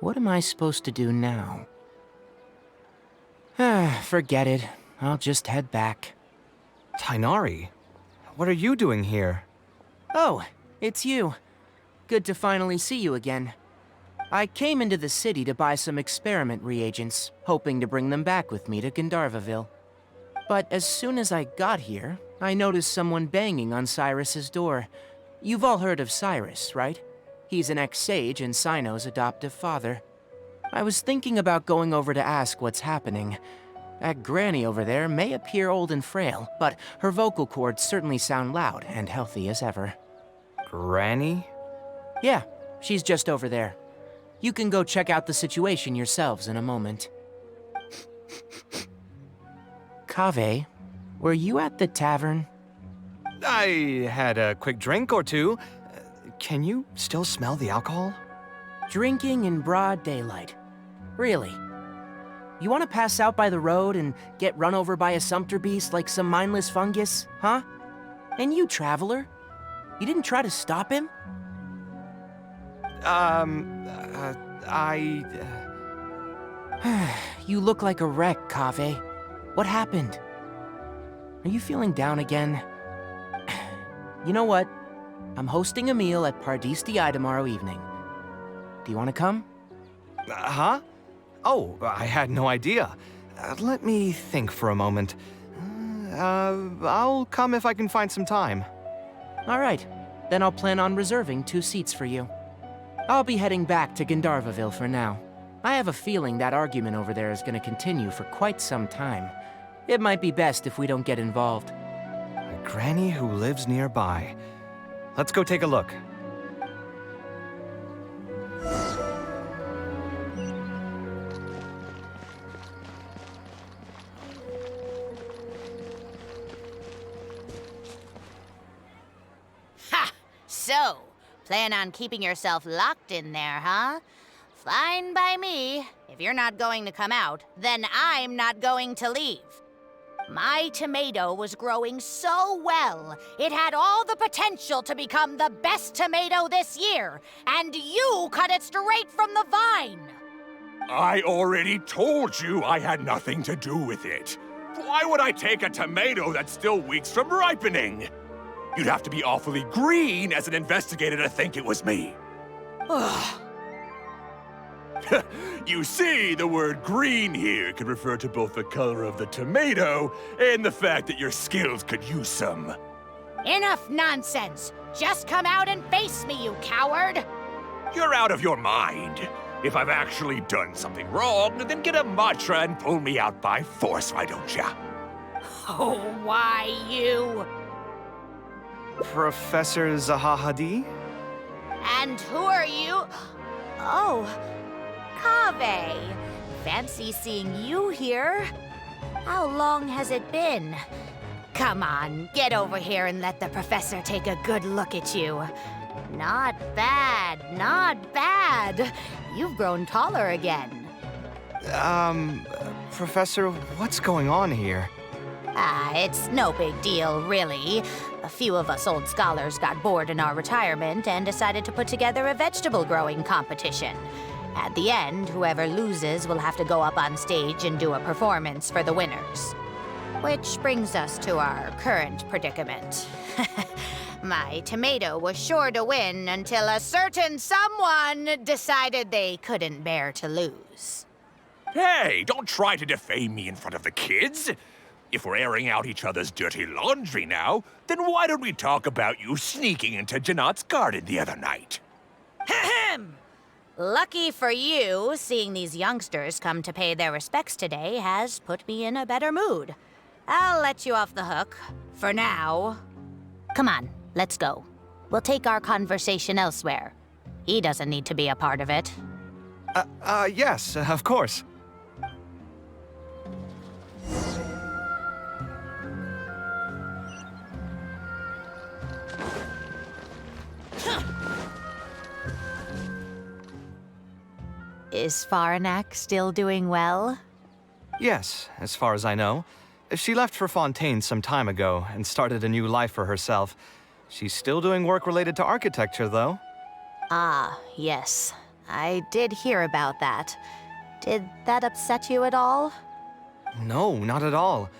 What am I supposed to do now? Forget it. I'll just head back. Tainari, what are you doing here? Oh, it's you. Good to finally see you again. I came into the city to buy some experiment reagents, hoping to bring them back with me to Gandharvaville. But as soon as I got here, I noticed someone banging on Cyrus's door. You've all heard of Cyrus, right? He's an ex-sage and Sino's adoptive father. I was thinking about going over to ask what's happening. That granny over there may appear old and frail, but her vocal cords certainly sound loud and healthy as ever. Granny? Yeah, she's just over there. You can go check out the situation yourselves in a moment. Kaveh, were you at the tavern? I had a quick drink or two. Can you still smell the alcohol? Drinking in broad daylight. Really? You want to pass out by the road and get run over by a sumpter beast like some mindless fungus, huh? And you, traveler? You didn't try to stop him? You look like a wreck, Kaveh. What happened? Are you feeling down again? You know what? I'm hosting a meal at Pardistii tomorrow evening. Do you want to come? Huh? Oh, I had no idea. Let me think for a moment. I'll come if I can find some time. All right. Then I'll plan on reserving 2 seats for you. I'll be heading back to Gandharvaville for now. I have a feeling that argument over there is going to continue for quite some time. It might be best if we don't get involved. A granny who lives nearby. Let's go take a look. Ha! So, plan on keeping yourself locked in there, huh? Fine by me. If you're not going to come out, then I'm not going to leave. My tomato was growing so well, it had all the potential to become the best tomato this year, and you cut it straight from the vine. I already told you I had nothing to do with it. Why would I take a tomato that's still weeks from ripening? You'd have to be awfully green as an investigator to think it was me. Ugh. You see, the word green here could refer to both the color of the tomato and the fact that your skills could use some. Enough nonsense! Just come out and face me, you coward! You're out of your mind. If I've actually done something wrong, then get a mantra and pull me out by force, why don't ya? Oh, why you? Professor Zahahadi? And who are you? Oh, Kaveh. Fancy seeing you here. How long has it been? Come on, get over here and let the professor take a good look at you. Not bad, not bad. You've grown taller again. Professor, what's going on here? It's no big deal, really. A few of us old scholars got bored in our retirement and decided to put together a vegetable growing competition. At the end, whoever loses will have to go up on stage and do a performance for the winners. Which brings us to our current predicament. My tomato was sure to win until a certain someone decided they couldn't bear to lose. Hey, don't try to defame me in front of the kids. If we're airing out each other's dirty laundry now, then why don't we talk about you sneaking into Janat's garden the other night? Ahem! Lucky for you, seeing these youngsters come to pay their respects today has put me in a better mood. I'll let you off the hook, for now. Come on, let's go. We'll take our conversation elsewhere. He doesn't need to be a part of it. Yes, of course. Is Faranak still doing well? Yes, as far as I know. She left for Fontaine some time ago and started a new life for herself. She's still doing work related to architecture, though. Ah, yes. I did hear about that. Did that upset you at all? No, not at all.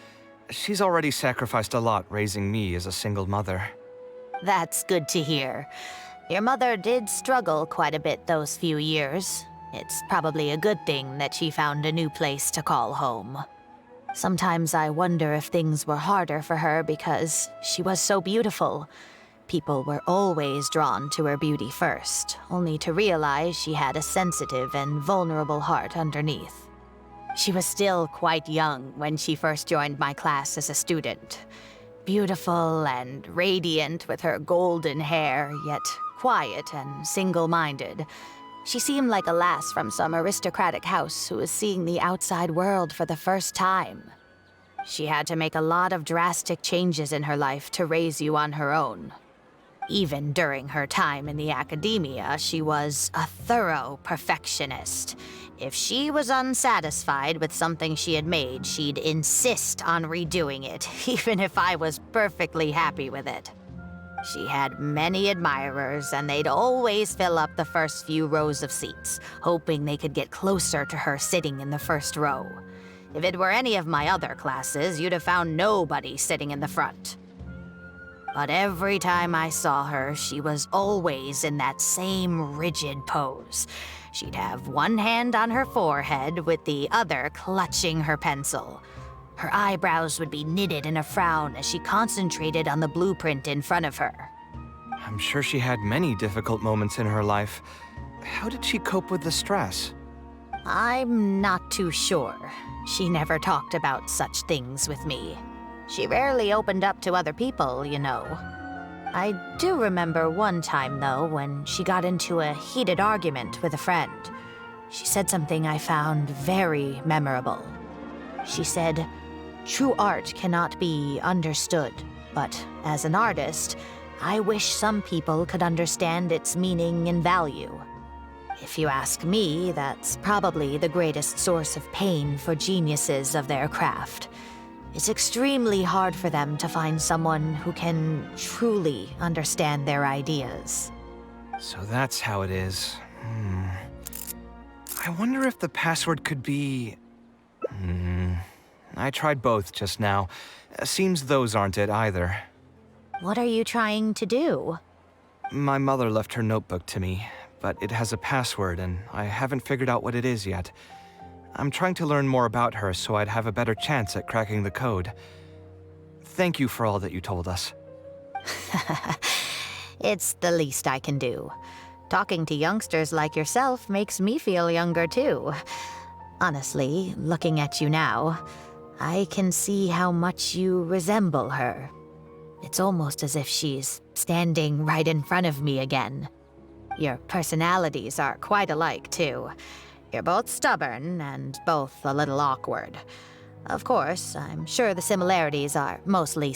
She's already sacrificed a lot raising me as a single mother. That's good to hear. Your mother did struggle quite a bit those few years. It's probably a good thing that she found a new place to call home. Sometimes I wonder if things were harder for her because she was so beautiful. People were always drawn to her beauty first, only to realize she had a sensitive and vulnerable heart underneath. She was still quite young when she first joined my class as a student. Beautiful and radiant with her golden hair, yet quiet and single-minded. She seemed like a lass from some aristocratic house who was seeing the outside world for the first time. She had to make a lot of drastic changes in her life to raise you on her own. Even during her time in the academia, she was a thorough perfectionist. If she was unsatisfied with something she had made, she'd insist on redoing it, even if I was perfectly happy with it. She had many admirers, and they'd always fill up the first few rows of seats, hoping they could get closer to her sitting in the first row. If it were any of my other classes, you'd have found nobody sitting in the front. But every time I saw her, she was always in that same rigid pose. She'd have one hand on her forehead with the other clutching her pencil. Her eyebrows would be knitted in a frown as she concentrated on the blueprint in front of her. I'm sure she had many difficult moments in her life. How did she cope with the stress? I'm not too sure. She never talked about such things with me. She rarely opened up to other people, you know. I do remember one time, though, when she got into a heated argument with a friend. She said something I found very memorable. She said, "True art cannot be understood, but as an artist, I wish some people could understand its meaning and value." If you ask me, that's probably the greatest source of pain for geniuses of their craft. It's extremely hard for them to find someone who can truly understand their ideas. So that's how it is. I wonder if the password could be... I tried both just now. Seems those aren't it either. What are you trying to do? My mother left her notebook to me, but it has a password and I haven't figured out what it is yet. I'm trying to learn more about her so I'd have a better chance at cracking the code. Thank you for all that you told us. It's the least I can do. Talking to youngsters like yourself makes me feel younger too. Honestly, looking at you now, I can see how much you resemble her. It's almost as if she's standing right in front of me again. Your personalities are quite alike too. You're both stubborn and both a little awkward. Of course, I'm sure the similarities are mostly